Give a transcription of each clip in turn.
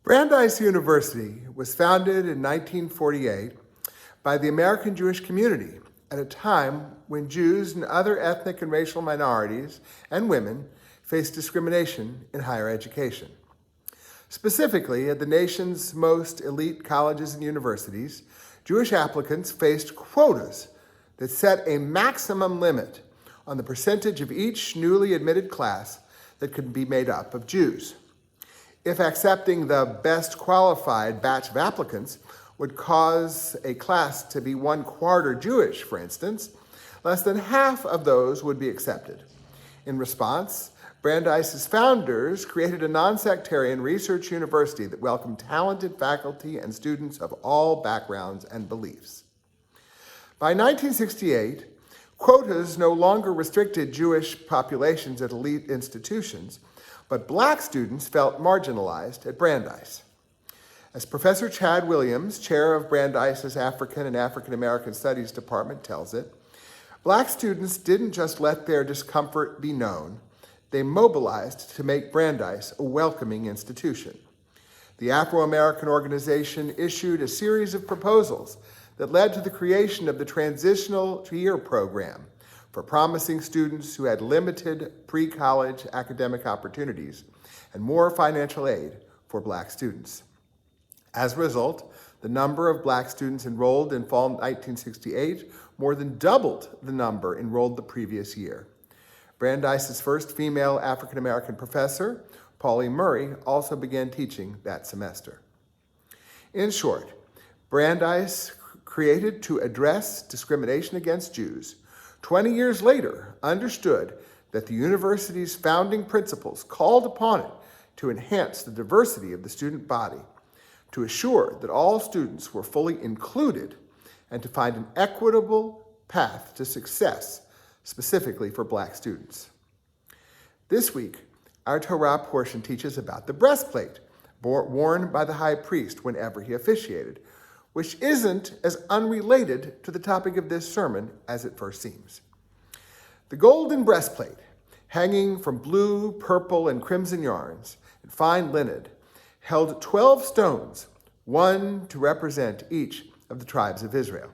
Brandeis University was founded in 1948 by the American Jewish community at a time when Jews and other ethnic and racial minorities and women faced discrimination in higher education. Specifically, at the nation's most elite colleges and universities, Jewish applicants faced quotas that set a maximum limit on the percentage of each newly admitted class that could be made up of Jews. If accepting the best qualified batch of applicants would cause a class to be 1/4 Jewish, for instance, less than half of those would be accepted. In response, Brandeis's founders created a non-sectarian research university that welcomed talented faculty and students of all backgrounds and beliefs. By 1968, quotas no longer restricted Jewish populations at elite institutions, but Black students felt marginalized at Brandeis. As Professor Chad Williams, chair of Brandeis's African and African American Studies Department, tells it, Black students didn't just let their discomfort be known, they mobilized to make Brandeis a welcoming institution. The Afro-American organization issued a series of proposals that led to the creation of the Transitional Year Program for promising students who had limited pre-college academic opportunities and more financial aid for Black students. As a result, the number of Black students enrolled in fall 1968 more than doubled the number enrolled the previous year. Brandeis's first female African-American professor, Pauli Murray, also began teaching that semester. In short, Brandeis, created to address discrimination against Jews, 20 years later understood that the university's founding principles called upon it to enhance the diversity of the student body, to assure that all students were fully included, and to find an equitable path to success, specifically for Black students. This week, our Torah portion teaches about the breastplate worn by the high priest whenever he officiated, which isn't as unrelated to the topic of this sermon as it first seems. The golden breastplate, hanging from blue, purple, and crimson yarns and fine linen, held 12 stones, one to represent each of the tribes of Israel.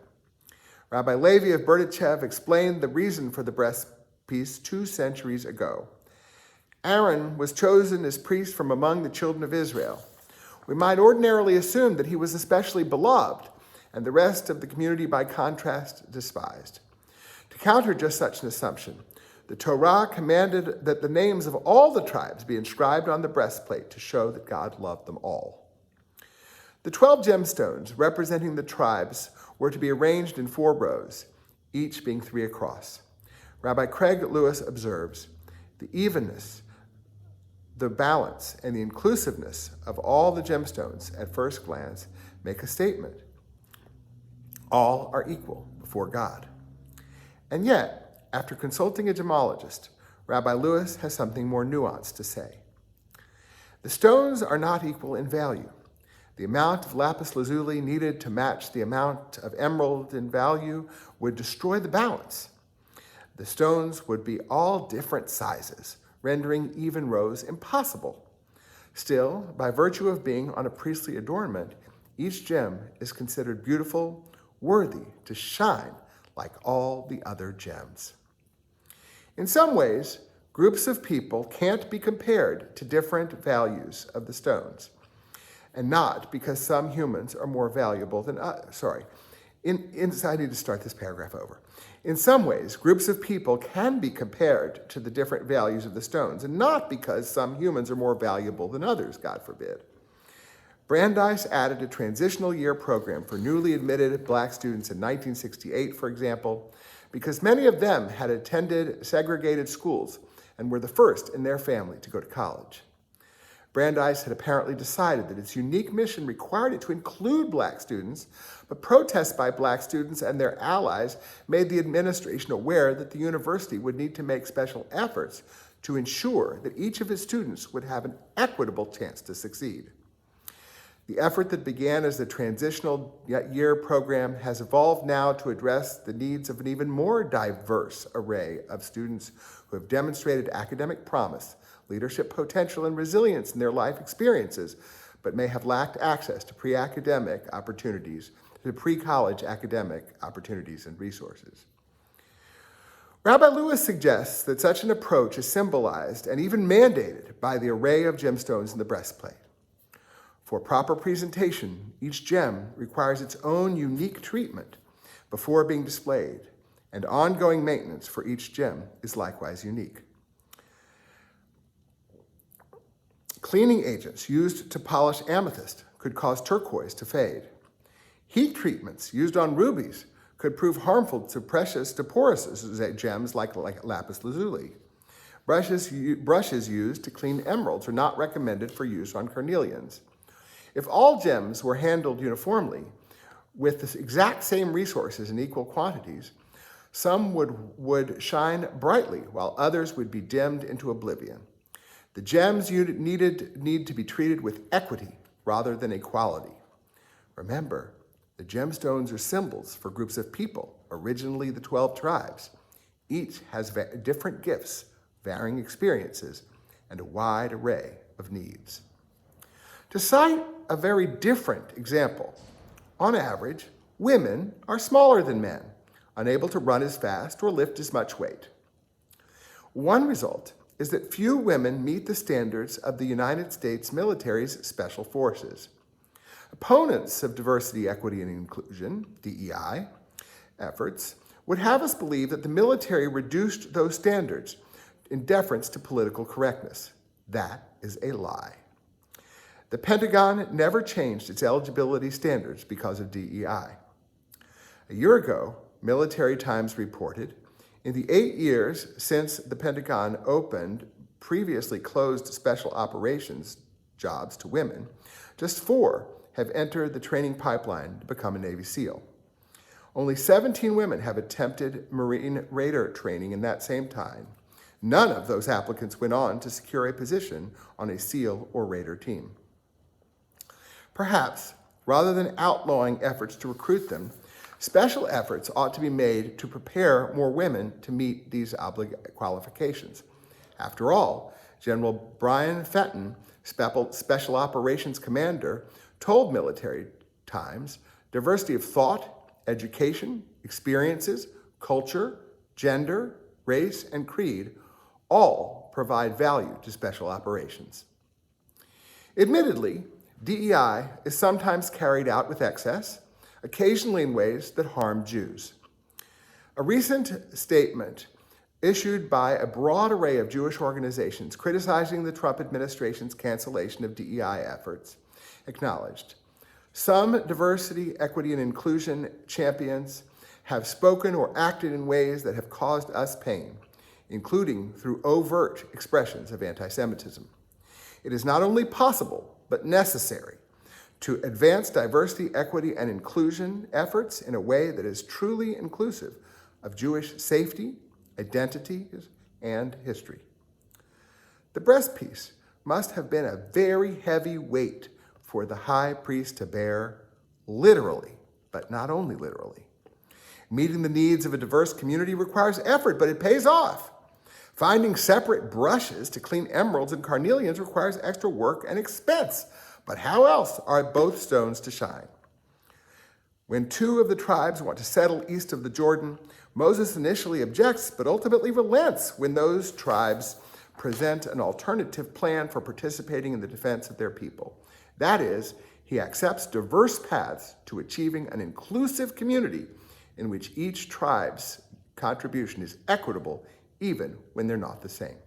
Rabbi Levi of Berdichev explained the reason for the breastpiece 2 centuries ago. Aaron was chosen as priest from among the children of Israel. We might ordinarily assume that he was especially beloved, and the rest of the community, by contrast, despised. To counter just such an assumption, the Torah commanded that the names of all the tribes be inscribed on the breastplate to show that God loved them all. The 12 gemstones representing the tribes were to be arranged in 4 rows, each being 3 across. Rabbi Craig Lewis observes, the evenness, the balance, and the inclusiveness of all the gemstones at first glance make a statement. All are equal before God. And yet, after consulting a gemologist, Rabbi Lewis has something more nuanced to say. The stones are not equal in value. The amount of lapis lazuli needed to match the amount of emerald in value would destroy the balance. The stones would be all different sizes, rendering even rows impossible. Still, by virtue of being on a priestly adornment, each gem is considered beautiful, worthy to shine like all the other gems. In some ways, groups of people can't be compared to different values of the stones, and not because some humans are more valuable than others. I need to start this paragraph over. In some ways, groups of people can be compared to the different values of the stones, and not because some humans are more valuable than others, God forbid. Brandeis added a transitional year program for newly admitted Black students in 1968, for example, because many of them had attended segregated schools and were the first in their family to go to college. Brandeis had apparently decided that its unique mission required it to include Black students, but protests by Black students and their allies made the administration aware that the university would need to make special efforts to ensure that each of its students would have an equitable chance to succeed. The effort that began as the Transitional Year Program has evolved now to address the needs of an even more diverse array of students who have demonstrated academic promise, leadership potential, and resilience in their life experiences, but may have lacked access to pre-academic opportunities, to pre-college academic opportunities and resources. Rabbi Lewis suggests that such an approach is symbolized and even mandated by the array of gemstones in the breastplate. For proper presentation, each gem requires its own unique treatment before being displayed, and ongoing maintenance for each gem is likewise unique. Cleaning agents used to polish amethyst could cause turquoise to fade. Heat treatments used on rubies could prove harmful to porous gems like lapis lazuli. Brushes used to clean emeralds are not recommended for use on carnelians. If all gems were handled uniformly, with the exact same resources in equal quantities, some would shine brightly while others would be dimmed into oblivion. The gems need to be treated with equity rather than equality. Remember, the gemstones are symbols for groups of people, originally the 12 tribes. Each has different gifts, varying experiences, and a wide array of needs. To cite a very different example, on average, women are smaller than men, unable to run as fast or lift as much weight. One result is that few women meet the standards of the United States military's special forces. Opponents of diversity, equity, and inclusion, DEI, efforts would have us believe that the military reduced those standards in deference to political correctness. That is a lie. The Pentagon never changed its eligibility standards because of DEI. A year ago, Military Times reported, in the 8 years since the Pentagon opened previously closed special operations jobs to women, just 4 have entered the training pipeline to become a Navy SEAL. Only 17 women have attempted Marine Raider training in that same time. None of those applicants went on to secure a position on a SEAL or Raider team. Perhaps, rather than outlawing efforts to recruit them, special efforts ought to be made to prepare more women to meet these qualifications. After all, General Brian Fenton, Special Operations Commander, told Military Times, diversity of thought, education, experiences, culture, gender, race, and creed all provide value to special operations. Admittedly, DEI is sometimes carried out with excess, occasionally in ways that harm Jews. A recent statement issued by a broad array of Jewish organizations criticizing the Trump administration's cancellation of DEI efforts acknowledged, some diversity, equity, and inclusion champions have spoken or acted in ways that have caused us pain, including through overt expressions of anti-Semitism. It is not only possible, but necessary to advance diversity, equity, and inclusion efforts in a way that is truly inclusive of Jewish safety, identities, and history. The breastpiece must have been a very heavy weight for the high priest to bear, literally, but not only literally. Meeting the needs of a diverse community requires effort, but it pays off. Finding separate brushes to clean emeralds and carnelians requires extra work and expense, but how else are both stones to shine? When 2 of the tribes want to settle east of the Jordan, Moses initially objects, but ultimately relents when those tribes present an alternative plan for participating in the defense of their people. That is, he accepts diverse paths to achieving an inclusive community in which each tribe's contribution is equitable, even when they're not the same.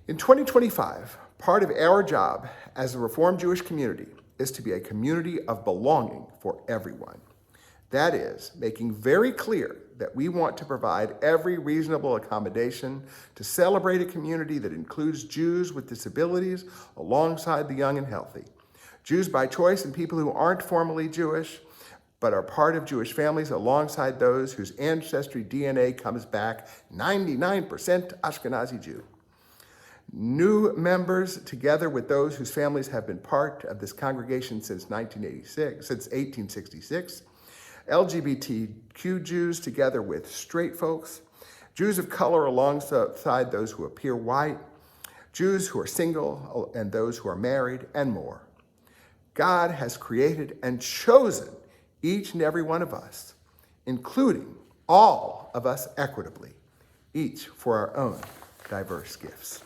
In 2025, part of our job as a Reformed Jewish community is to be a community of belonging for everyone. That is, making very clear that we want to provide every reasonable accommodation to celebrate a community that includes Jews with disabilities alongside the young and healthy, Jews by choice and people who aren't formally Jewish, but are part of Jewish families alongside those whose ancestry DNA comes back 99% Ashkenazi Jew. New members, together with those whose families have been part of this congregation since 1866, LGBTQ Jews together with straight folks, Jews of color alongside those who appear white, Jews who are single and those who are married, and more. God has created and chosen each and every one of us, including all of us equitably, each for our own diverse gifts.